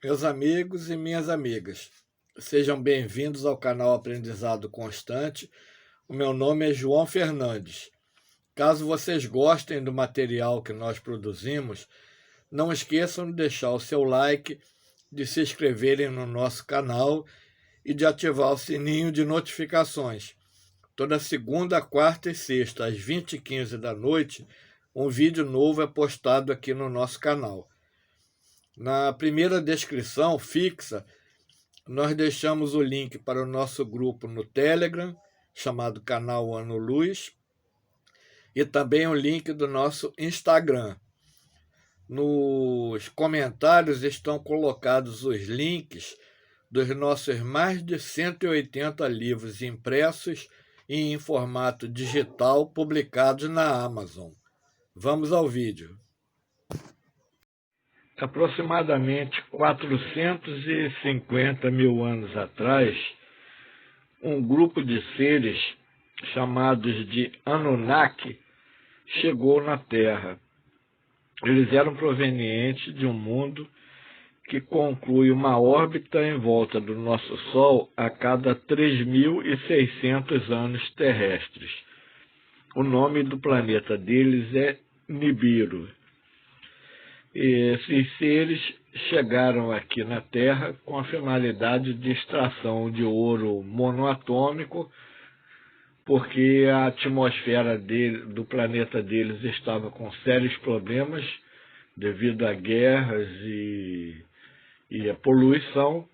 Meus amigos e minhas amigas, sejam bem-vindos ao canal Aprendizado Constante. O meu nome é João Fernandes. Caso vocês gostem do material que nós produzimos, não esqueçam de deixar o seu like, de se inscreverem no nosso canal e de ativar o sininho de notificações. Toda segunda, quarta e sexta, às 20h15 da noite, um vídeo novo é postado aqui no nosso canal. Na primeira descrição fixa, nós deixamos o link para o nosso grupo no Telegram, chamado Canal Ano Luz, e também o link do nosso Instagram. Nos comentários estão colocados os links dos nossos mais de 180 livros impressos e em formato digital publicados na Amazon. Vamos ao vídeo. Aproximadamente 450 mil anos atrás, um grupo de seres chamados de Anunnaki chegou na Terra. Eles eram provenientes de um mundo que conclui uma órbita em volta do nosso Sol a cada 3.600 anos terrestres. O nome do planeta deles é Nibiru. Esses seres chegaram aqui na Terra com a finalidade de extração de ouro monoatômico, porque a atmosfera do planeta deles estava com sérios problemas devido a guerras e a poluição,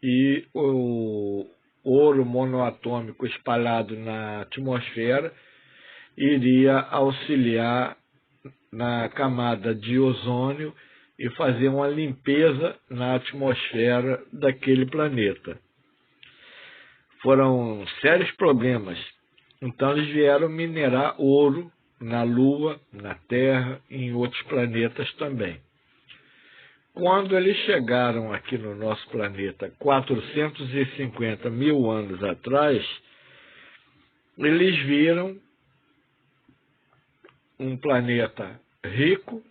e o ouro monoatômico espalhado na atmosfera iria auxiliar na camada de ozônio e fazer uma limpeza na atmosfera daquele planeta. Foram sérios problemas, então eles vieram minerar ouro na Lua, na Terra e em outros planetas também. Quando eles chegaram aqui no nosso planeta, 450 mil anos atrás, eles viram um planeta rico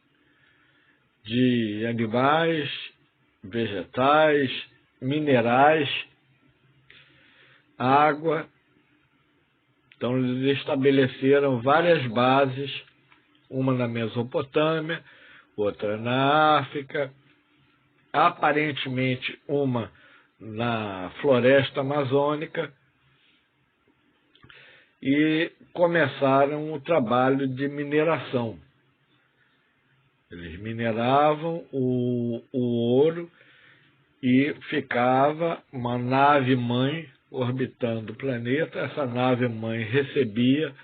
de animais, vegetais, minerais, água. Então eles estabeleceram várias bases, uma na Mesopotâmia, outra na África, aparentemente uma na floresta amazônica, e começaram o trabalho de mineração. Eles mineravam o ouro e ficava uma nave-mãe orbitando o planeta. Essa nave-mãe recebia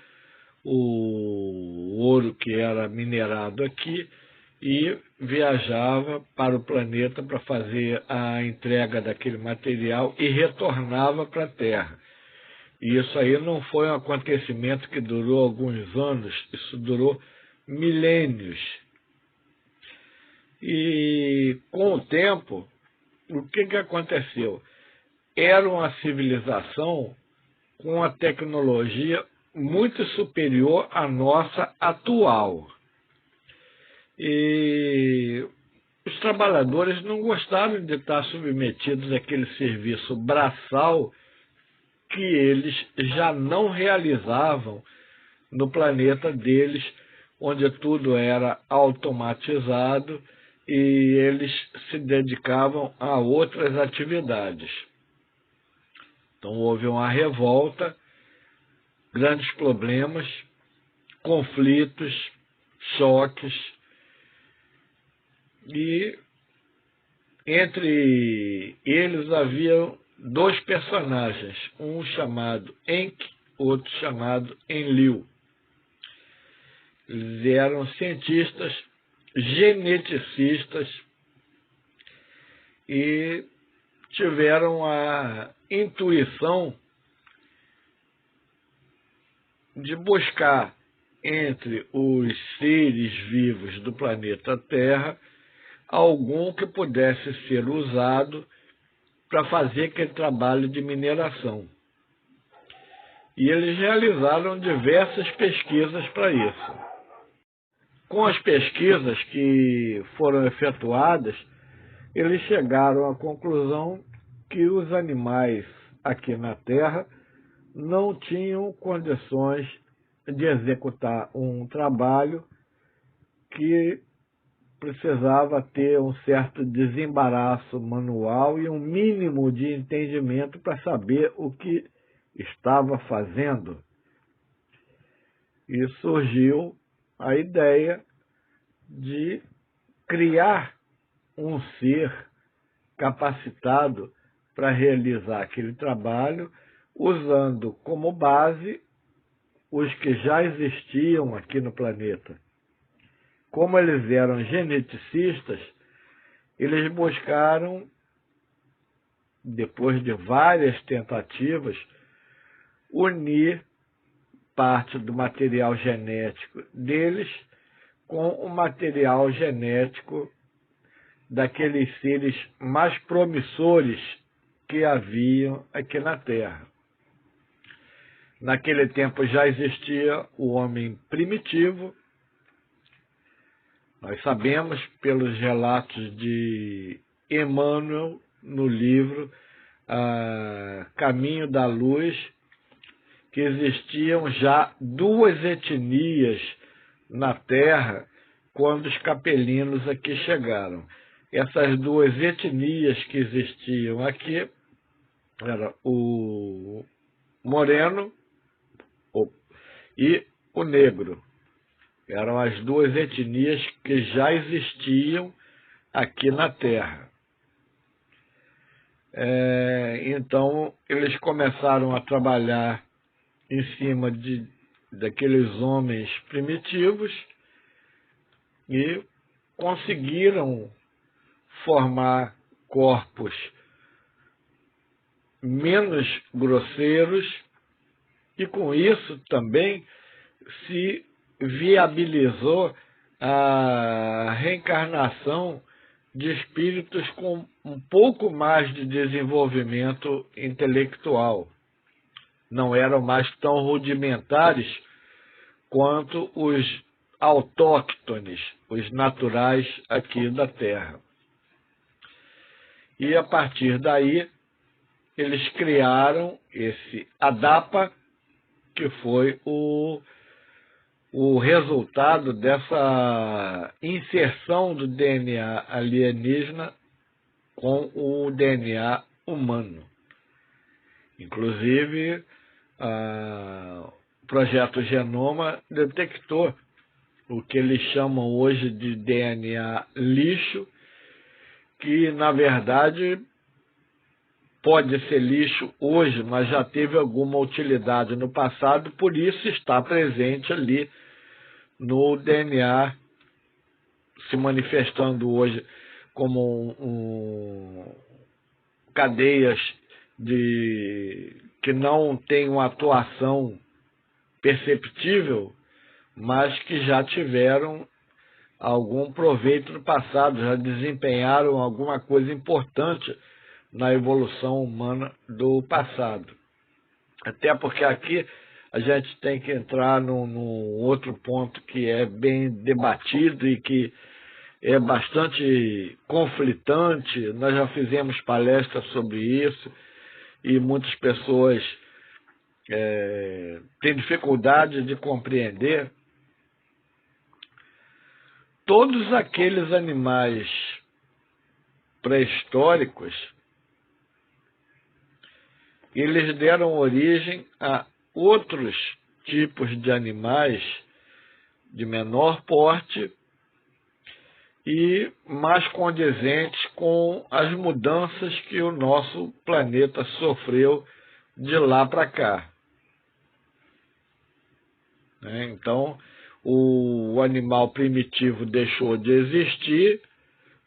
o ouro que era minerado aqui e viajava para o planeta para fazer a entrega daquele material e retornava para a Terra. E isso aí não foi um acontecimento que durou alguns anos, isso durou milênios. E com o tempo, o que aconteceu? Era uma civilização com uma tecnologia muito superior à nossa atual. E os trabalhadores não gostaram de estar submetidos àquele serviço braçal que eles já não realizavam no planeta deles, onde tudo era automatizado e eles se dedicavam a outras atividades. Então houve uma revolta, grandes problemas, conflitos, choques, e entre eles havia dois personagens, um chamado Enki, outro chamado Enlil. Eles eram cientistas, geneticistas, e tiveram a intuição de buscar entre os seres vivos do planeta Terra algum que pudesse ser usado para fazer aquele trabalho de mineração. E eles realizaram diversas pesquisas para isso. Com as pesquisas que foram efetuadas, eles chegaram à conclusão que os animais aqui na Terra não tinham condições de executar um trabalho que precisava ter um certo desembaraço manual e um mínimo de entendimento para saber o que estava fazendo. E surgiu a ideia de criar um ser capacitado para realizar aquele trabalho, usando como base os que já existiam aqui no planeta. Como eles eram geneticistas, eles buscaram, depois de várias tentativas, unir parte do material genético deles com o material genético daqueles seres mais promissores que haviam aqui na Terra. Naquele tempo já existia o homem primitivo. Nós sabemos pelos relatos de Emmanuel no livro Caminho da Luz que existiam já duas etnias na Terra quando os capelinos aqui chegaram. Essas duas etnias que existiam aqui eram o moreno e o negro. Eram as duas etnias que já existiam aqui na Terra. Então, eles começaram a trabalhar em cima daqueles homens primitivos e conseguiram formar corpos menos grosseiros e, com isso, também se viabilizou a reencarnação de espíritos com um pouco mais de desenvolvimento intelectual. Não eram mais tão rudimentares quanto os autóctones, os naturais aqui da Terra. E a partir daí, eles criaram esse ADAPA, que foi o resultado dessa inserção do DNA alienígena com o DNA humano. Inclusive, o Projeto Genoma detectou o que eles chamam hoje de DNA lixo, que, na verdade, pode ser lixo hoje, mas já teve alguma utilidade no passado, por isso está presente ali no DNA, se manifestando hoje como cadeias que não têm uma atuação perceptível, mas que já tiveram algum proveito no passado, já desempenharam alguma coisa importante na evolução humana do passado. Até porque aqui a gente tem que entrar num outro ponto que é bem debatido e que é bastante conflitante. Nós já fizemos palestras sobre isso e muitas pessoas têm dificuldade de compreender. Todos aqueles animais pré-históricos, eles deram origem a outros tipos de animais de menor porte e mais condizentes com as mudanças que o nosso planeta sofreu de lá para cá. Então, o animal primitivo deixou de existir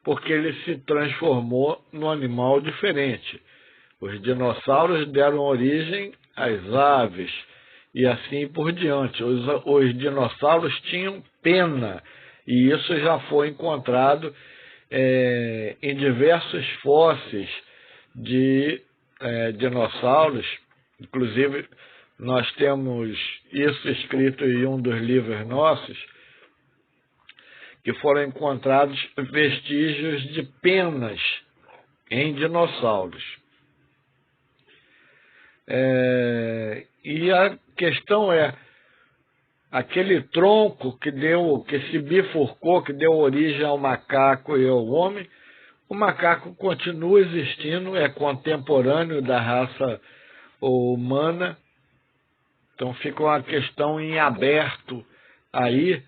porque ele se transformou num animal diferente. Os dinossauros deram origem às aves e assim por diante. Os dinossauros tinham pena e isso já foi encontrado em diversos fósseis de dinossauros. Inclusive, nós temos isso escrito em um dos livros nossos, que foram encontrados vestígios de penas em dinossauros. E a questão é, aquele tronco que se bifurcou, que deu origem ao macaco e ao homem, o macaco continua existindo, é contemporâneo da raça humana. Então fica uma questão em aberto aí,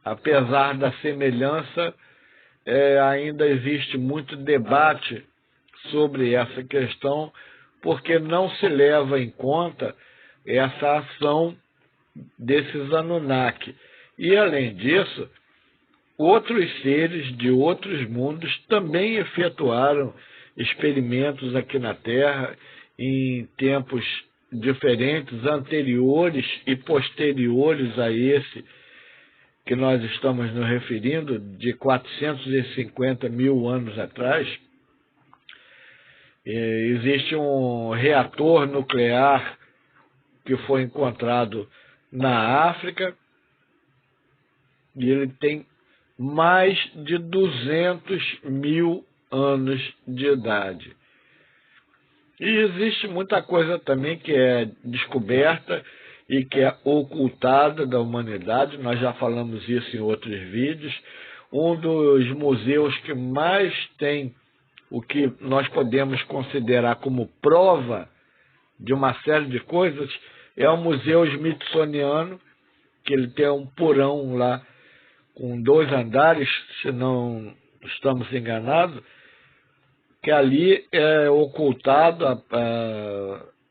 apesar da semelhança, ainda existe muito debate sobre essa questão, porque não se leva em conta essa ação desses Anunnaki. E, além disso, outros seres de outros mundos também efetuaram experimentos aqui na Terra em tempos diferentes, anteriores e posteriores a esse que nós estamos nos referindo, de 450 mil anos atrás. Existe um reator nuclear que foi encontrado na África e ele tem mais de 200 mil anos de idade. E existe muita coisa também que é descoberta e que é ocultada da humanidade. Nós já falamos isso em outros vídeos. Um dos museus que mais tem o que nós podemos considerar como prova de uma série de coisas é o Museu Smithsoniano, que ele tem um porão lá com 2 andares, se não estamos enganados, que ali é ocultado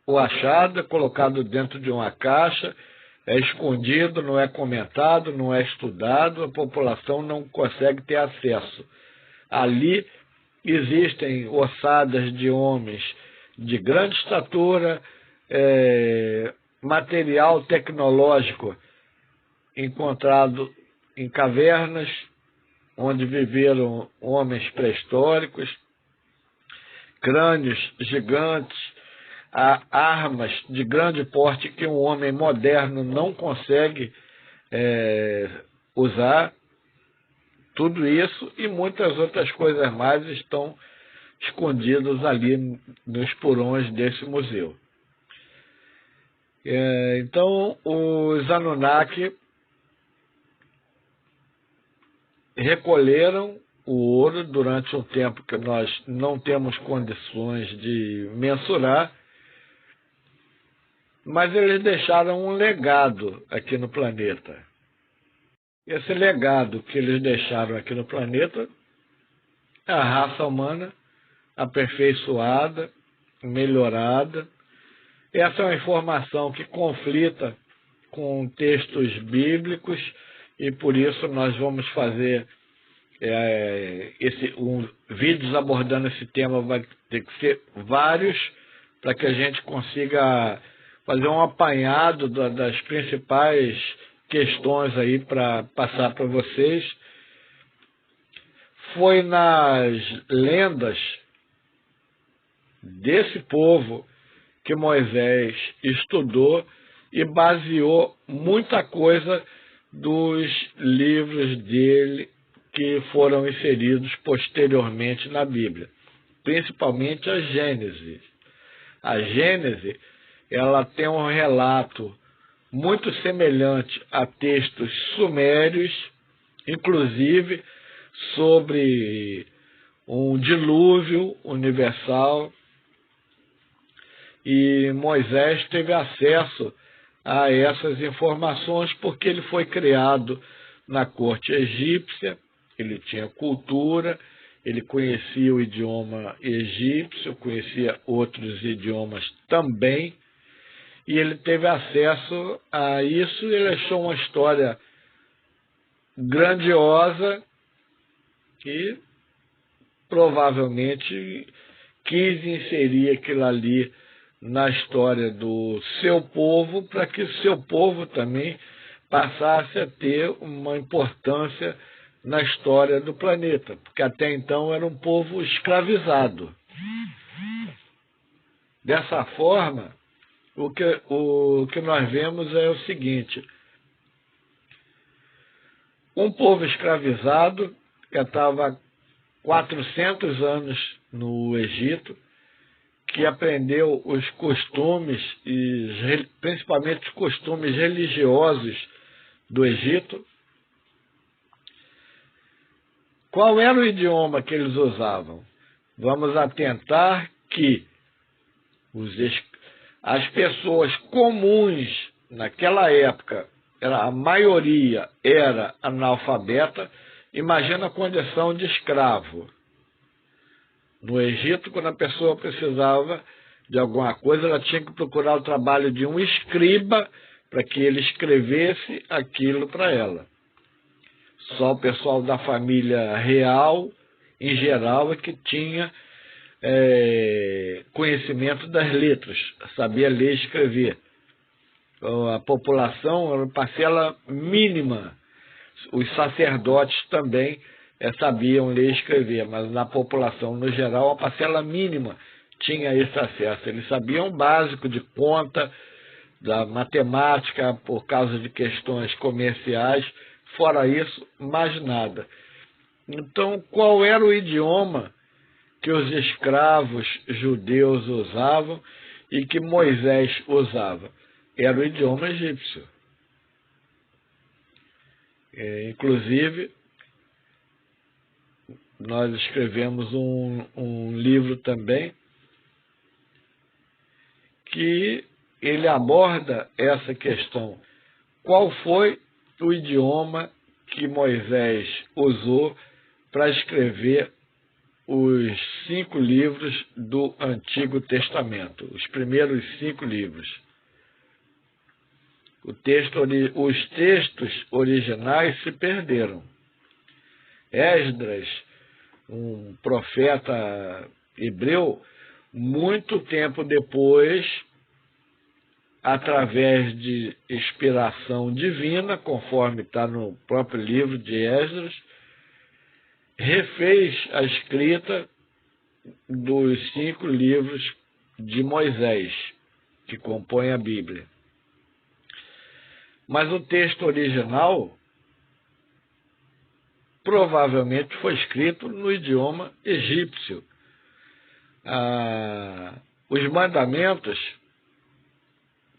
o achado, é colocado dentro de uma caixa, é escondido, não é comentado, não é estudado, a população não consegue ter acesso. Ali existem ossadas de homens de grande estatura, material tecnológico encontrado em cavernas onde viveram homens pré-históricos, crânios gigantes, armas de grande porte que um homem moderno não consegue usar. Tudo isso e muitas outras coisas mais estão escondidos ali nos porões desse museu. Então, os Anunnaki recolheram o ouro durante um tempo que nós não temos condições de mensurar, mas eles deixaram um legado aqui no planeta. Esse legado que eles deixaram aqui no planeta é a raça humana aperfeiçoada, melhorada. Essa é uma informação que conflita com textos bíblicos e por isso nós vamos fazer vídeos abordando esse tema. Vai ter que ser vários para que a gente consiga fazer um apanhado das principais questões aí para passar para vocês. Foi nas lendas desse povo que Moisés estudou e baseou muita coisa dos livros dele que foram inseridos posteriormente na Bíblia, principalmente a Gênese. A Gênese, ela tem um relato muito semelhante a textos sumérios, inclusive sobre um dilúvio universal, e Moisés teve acesso a essas informações porque ele foi criado na corte egípcia, ele tinha cultura, ele conhecia o idioma egípcio, conhecia outros idiomas também, e ele teve acesso a isso e ele achou uma história grandiosa e provavelmente quis inserir aquilo ali na história do seu povo, para que o seu povo também passasse a ter uma importância na história do planeta, porque até então era um povo escravizado. Dessa forma, o que nós vemos é o seguinte: um povo escravizado que estava 400 anos no Egito, que aprendeu os costumes, principalmente os costumes religiosos do Egito. Qual era o idioma que eles usavam? Vamos atentar que as pessoas comuns naquela época, a maioria era analfabeta. Imagina a condição de escravo. No Egito, quando a pessoa precisava de alguma coisa, ela tinha que procurar o trabalho de um escriba para que ele escrevesse aquilo para ela. Só o pessoal da família real, em geral, é que tinha conhecimento das letras, sabia ler e escrever. A população era uma parcela mínima. Os sacerdotes também sabiam ler e escrever, mas na população, no geral, a parcela mínima tinha esse acesso. Eles sabiam o básico de conta, da matemática, por causa de questões comerciais. Fora isso, mais nada. Então, qual era o idioma que os escravos judeus usavam e que Moisés usava? Era o idioma egípcio. Inclusive, nós escrevemos um livro também que ele aborda essa questão. Qual foi o idioma que Moisés usou para escrever os 5 livros do Antigo Testamento, os primeiros 5 livros? Os textos originais se perderam. Esdras, um profeta hebreu, muito tempo depois, através de inspiração divina, conforme está no próprio livro de Esdras, refez a escrita dos 5 livros de Moisés, que compõem a Bíblia. Mas o texto original provavelmente foi escrito no idioma egípcio. Os mandamentos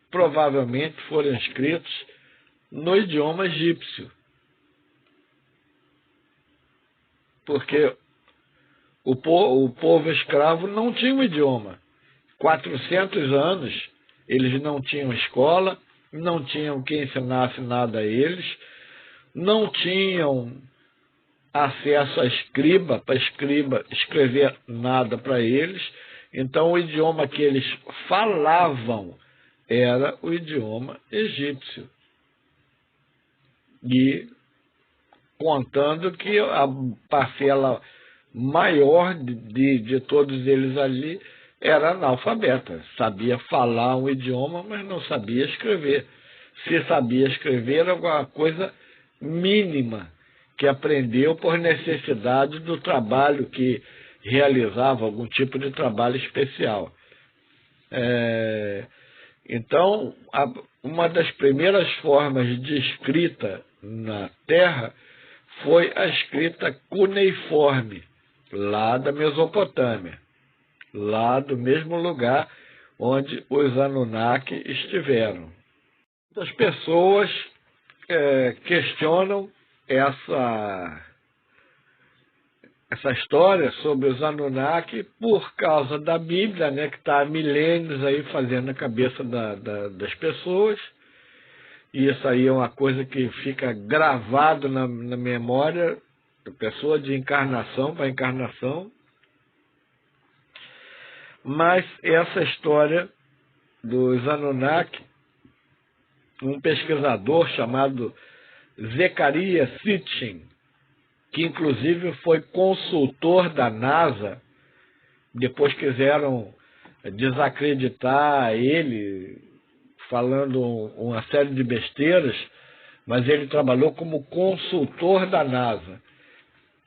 provavelmente foram escritos no idioma egípcio. Porque o povo escravo não tinha um idioma. 400 anos eles não tinham escola, não tinham quem ensinasse nada a eles, não tinham acesso a escriba, para escriba escrever nada para eles. Então o idioma que eles falavam era o idioma egípcio. E contando que a parcela maior de todos eles ali era analfabeta, sabia falar um idioma, mas não sabia escrever. Se sabia escrever, era alguma coisa mínima, que aprendeu por necessidade do trabalho que realizava, algum tipo de trabalho especial. Então, uma das primeiras formas de escrita na Terra foi a escrita cuneiforme, lá da Mesopotâmia, lá do mesmo lugar onde os Anunnaki estiveram. As pessoas questionam essa história sobre os Anunnaki por causa da Bíblia, né, que está há milênios aí fazendo a cabeça das pessoas. E isso aí é uma coisa que fica gravado na memória da pessoa de encarnação para encarnação. Mas essa história dos Anunnaki, um pesquisador chamado Zecharia Sitchin, que inclusive foi consultor da NASA, depois quiseram desacreditar ele, falando uma série de besteiras, mas ele trabalhou como consultor da NASA.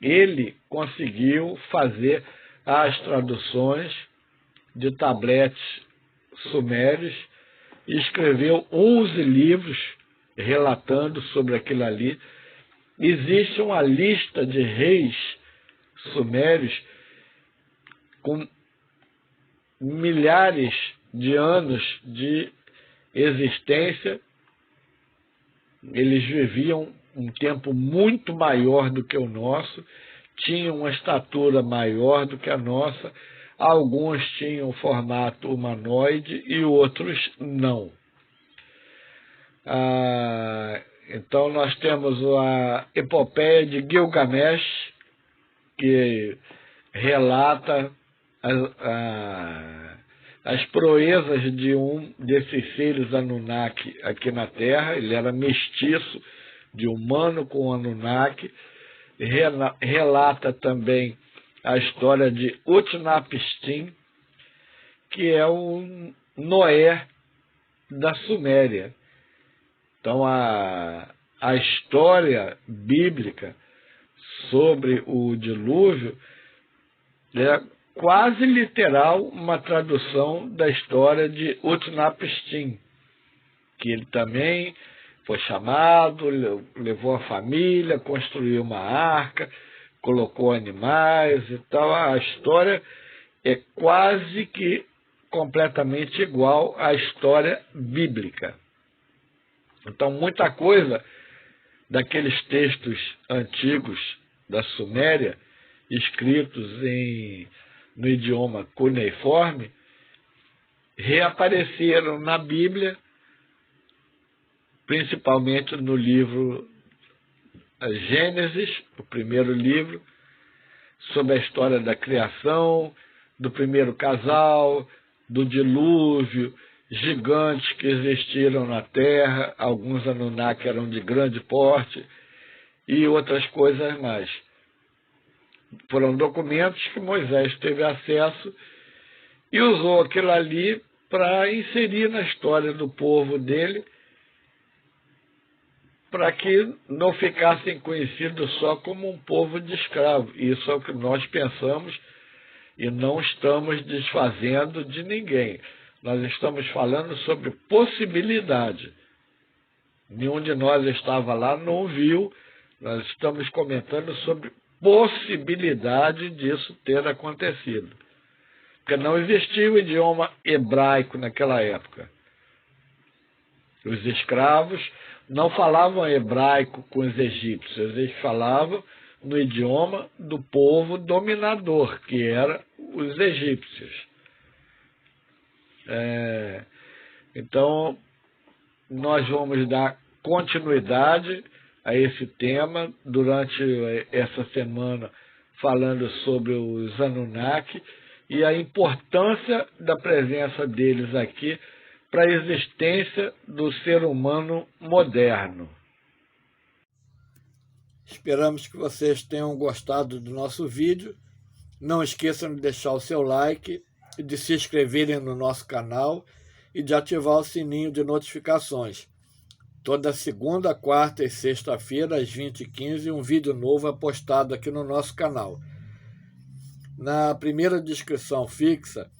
Ele conseguiu fazer as traduções de tabletes sumérios e escreveu 11 livros relatando sobre aquilo ali. existe uma lista de reis sumérios com milhares de anos de existência. Eles viviam um tempo muito maior do que o nosso, tinham uma estatura maior do que a nossa, alguns tinham formato humanoide e outros não. Então nós temos a epopeia de Gilgamesh, que relata as proezas de um desses seres Anunnaki aqui na Terra. Ele era mestiço de humano com Anunnaki. Relata também a história de Utnapishtim, que é o Noé da Suméria. Então a história bíblica sobre o dilúvio é quase literal uma tradução da história de Utnapishtim, que ele também foi chamado, levou a família, construiu uma arca, colocou animais e tal. A história é quase que completamente igual à história bíblica. Então, muita coisa daqueles textos antigos da Suméria, escritos no idioma cuneiforme, reapareceram na Bíblia, principalmente no livro Gênesis, o primeiro livro, sobre a história da criação, do primeiro casal, do dilúvio, gigantes que existiram na Terra, alguns Anunnaki eram de grande porte e outras coisas mais. Foram documentos que Moisés teve acesso e usou aquilo ali para inserir na história do povo dele, para que não ficassem conhecidos só como um povo de escravos. Isso é o que nós pensamos e não estamos desfazendo de ninguém. Nós estamos falando sobre possibilidade. Nenhum de nós estava lá, não viu. Nós estamos comentando sobre possibilidade disso ter acontecido. Porque não existia o idioma hebraico naquela época. Os escravos não falavam hebraico com os egípcios, eles falavam no idioma do povo dominador, que era os egípcios. Então, nós vamos dar continuidade a esse tema durante essa semana, falando sobre os Anunnaki e a importância da presença deles aqui para a existência do ser humano moderno. Esperamos que vocês tenham gostado do nosso vídeo. Não esqueçam de deixar o seu like, de se inscreverem no nosso canal e de ativar o sininho de notificações. Toda segunda, quarta e sexta-feira, às 20h15, um vídeo novo é postado aqui no nosso canal. Na primeira descrição fixa,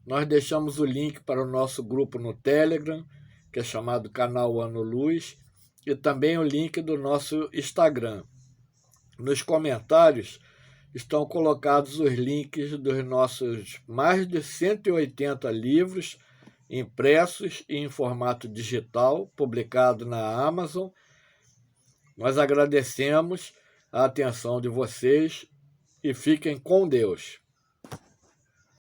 nós deixamos o link para o nosso grupo no Telegram, que é chamado Canal Ano Luz, e também o link do nosso Instagram. Nos comentários estão colocados os links dos nossos mais de 180 livros impressos e em formato digital, publicado na Amazon. Nós agradecemos a atenção de vocês e fiquem com Deus.